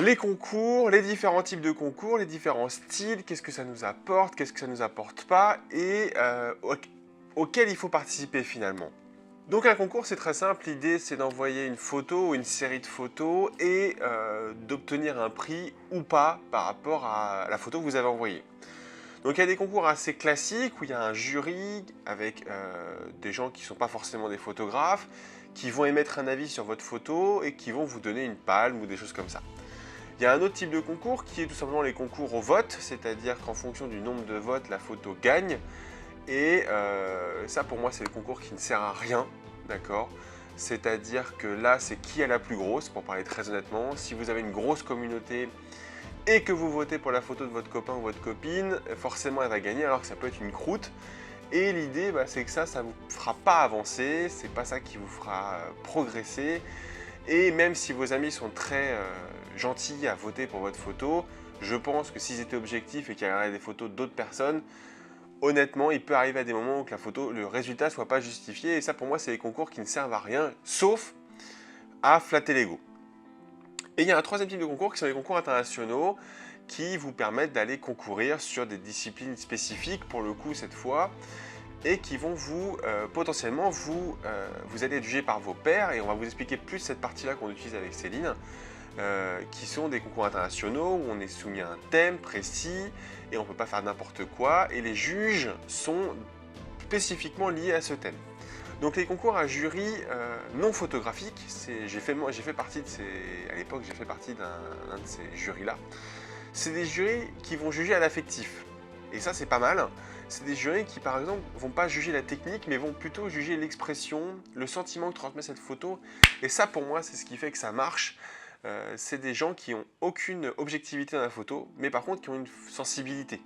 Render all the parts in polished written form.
Les concours, les différents types de concours, les différents styles, qu'est-ce que ça nous apporte, qu'est-ce que ça nous apporte pas, et auquel il faut participer finalement. Donc un concours, c'est très simple, l'idée c'est d'envoyer une photo ou une série de photos et d'obtenir un prix ou pas par rapport à la photo que vous avez envoyée. Donc il y a des concours assez classiques où il y a un jury avec des gens qui ne sont pas forcément des photographes, qui vont émettre un avis sur votre photo et qui vont vous donner une palme ou des choses comme ça. Il y a un autre type de concours qui est tout simplement les concours au vote, c'est-à-dire qu'en fonction du nombre de votes, la photo gagne. Et ça pour moi c'est le concours qui ne sert à rien, d'accord? C'est-à-dire que là c'est qui est la plus grosse, pour parler très honnêtement. Si vous avez une grosse communauté et que vous votez pour la photo de votre copain ou votre copine, forcément elle va gagner alors que ça peut être une croûte. Et l'idée c'est que ça ne vous fera pas avancer, c'est pas ça qui vous fera progresser. Et même si vos amis sont très gentils à voter pour votre photo, je pense que s'ils étaient objectifs et qu'ils regardaient des photos d'autres personnes, honnêtement, il peut arriver à des moments où que la photo, le résultat ne soit pas justifié. Et ça, pour moi, c'est des concours qui ne servent à rien, sauf à flatter l'ego. Et il y a un troisième type de concours qui sont les concours internationaux qui vous permettent d'aller concourir sur des disciplines spécifiques, pour le coup, cette fois, et qui vont vous, potentiellement, vous allez être jugé par vos pairs, et on va vous expliquer plus cette partie-là qu'on utilise avec Céline, qui sont des concours internationaux où on est soumis à un thème précis et on ne peut pas faire n'importe quoi, et les juges sont spécifiquement liés à ce thème. Donc les concours à jury non photographiques, j'ai fait partie de à l'époque j'ai fait partie d'un de ces jurys-là. C'est des jurys qui vont juger à l'affectif. Et ça c'est pas mal. C'est des jurys qui par exemple vont pas juger la technique mais vont plutôt juger l'expression, le sentiment que transmet cette photo. Et ça pour moi c'est ce qui fait que ça marche. C'est des gens qui n'ont aucune objectivité dans la photo, mais par contre qui ont une sensibilité.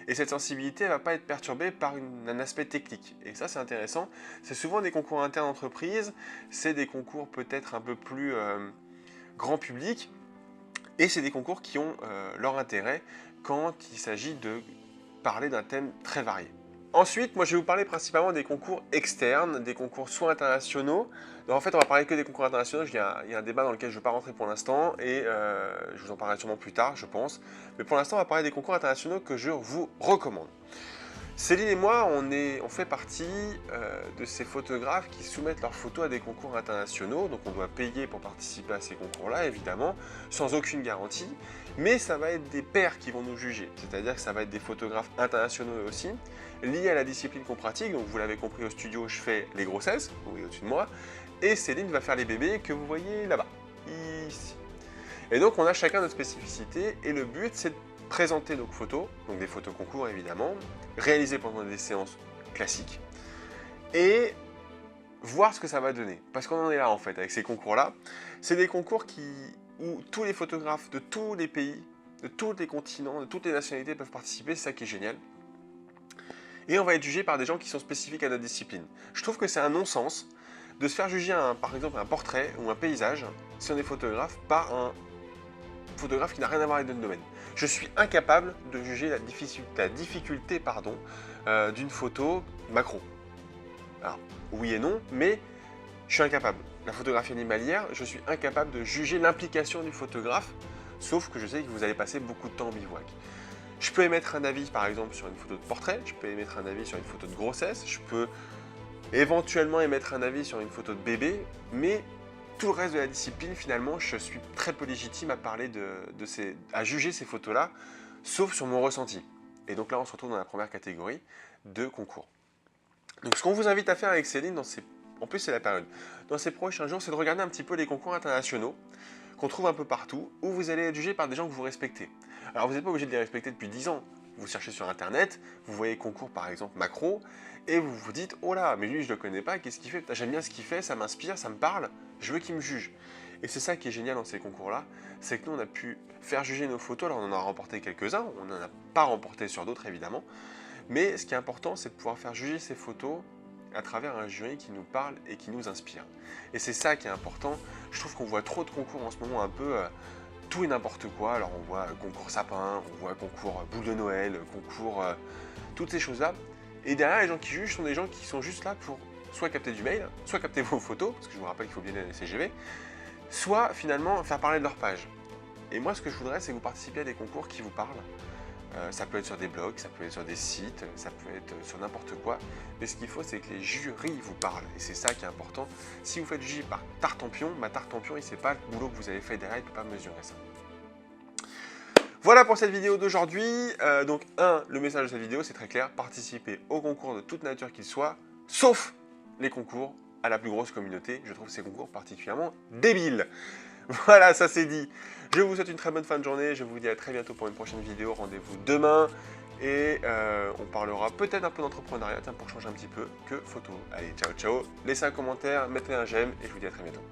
Et cette sensibilité ne va pas être perturbée par un aspect technique. Et ça c'est intéressant. C'est souvent des concours internes d'entreprise, c'est des concours peut-être un peu plus grand public, et c'est des concours qui ont leur intérêt quand il s'agit de parler d'un thème très varié. Ensuite, moi je vais vous parler principalement des concours externes, des concours soit internationaux. Donc en fait, on va parler que des concours internationaux. Il y a un débat dans lequel je ne vais pas rentrer pour l'instant et je vous en parlerai sûrement plus tard, je pense. Mais pour l'instant, on va parler des concours internationaux que je vous recommande. Céline et moi, on fait partie de ces photographes qui soumettent leurs photos à des concours internationaux. Donc on doit payer pour participer à ces concours-là, évidemment, sans aucune garantie. Mais ça va être des pairs qui vont nous juger. C'est-à-dire que ça va être des photographes internationaux aussi, liés à la discipline qu'on pratique. Donc vous l'avez compris, au studio, je fais les grossesses, vous voyez au-dessus de moi. Et Céline va faire les bébés que vous voyez là-bas, ici. Et donc on a chacun notre spécificité. Et le but, c'est de présenter nos photos, donc des photos concours évidemment, réalisées pendant des séances classiques, et voir ce que ça va donner. Parce qu'on en est là en fait avec ces concours-là. C'est des concours où tous les photographes de tous les pays, de tous les continents, de toutes les nationalités peuvent participer, c'est ça qui est génial. Et on va être jugé par des gens qui sont spécifiques à notre discipline. Je trouve que c'est un non-sens de se faire juger par exemple un portrait ou un paysage, si on est photographe, par un photographe qui n'a rien à voir avec notre domaine. Je suis incapable de juger la difficulté d'une photo macro. Alors, oui et non, mais je suis incapable. La photographie animalière, je suis incapable de juger l'implication du photographe, sauf que je sais que vous allez passer beaucoup de temps en bivouac. Je peux émettre un avis par exemple sur une photo de portrait, je peux émettre un avis sur une photo de grossesse, je peux éventuellement émettre un avis sur une photo de bébé, mais tout le reste de la discipline, finalement, je suis très peu légitime à parler à juger ces photos-là, sauf sur mon ressenti. Et donc là, on se retrouve dans la première catégorie de concours. Donc ce qu'on vous invite à faire avec Céline, en plus c'est la période, dans ces prochains jours, c'est de regarder un petit peu les concours internationaux qu'on trouve un peu partout, où vous allez être jugé par des gens que vous respectez. Alors vous n'êtes pas obligé de les respecter depuis 10 ans. Vous cherchez sur internet, vous voyez concours par exemple macro, et vous vous dites « Oh là, mais lui je le connais pas, qu'est-ce qu'il fait? J'aime bien ce qu'il fait, ça m'inspire, ça me parle, je veux qu'il me juge. » Et c'est ça qui est génial dans ces concours-là, c'est que nous on a pu faire juger nos photos, alors on en a remporté quelques-uns, on n'en a pas remporté sur d'autres évidemment, mais ce qui est important c'est de pouvoir faire juger ces photos à travers un jury qui nous parle et qui nous inspire. Et c'est ça qui est important. Je trouve qu'on voit trop de concours en ce moment un peu tout et n'importe quoi. Alors on voit concours sapin, on voit concours boule de Noël, concours toutes ces choses-là. Et derrière, les gens qui jugent sont des gens qui sont juste là pour soit capter du mail, soit capter vos photos, parce que je vous rappelle qu'il faut bien aller à la CGV, soit finalement faire parler de leur page. Et moi, ce que je voudrais, c'est que vous participiez à des concours qui vous parlent. Ça peut être sur des blogs, ça peut être sur des sites, ça peut être sur n'importe quoi. Mais ce qu'il faut, c'est que les jurys vous parlent. Et c'est ça qui est important. Si vous faites juger par Tartampion, Tartampion, il ne sait pas le boulot que vous avez fait derrière, il ne peut pas mesurer ça. Voilà pour cette vidéo d'aujourd'hui. Donc, le message de cette vidéo, c'est très clair. Participez aux concours de toute nature qu'ils soient, sauf les concours à la plus grosse communauté. Je trouve ces concours particulièrement débiles. Voilà, ça c'est dit. Je vous souhaite une très bonne fin de journée. Je vous dis à très bientôt pour une prochaine vidéo. Rendez-vous demain. Et on parlera peut-être un peu d'entrepreneuriat, pour changer un petit peu que photo. Allez, ciao, ciao. Laissez un commentaire, mettez un j'aime et je vous dis à très bientôt.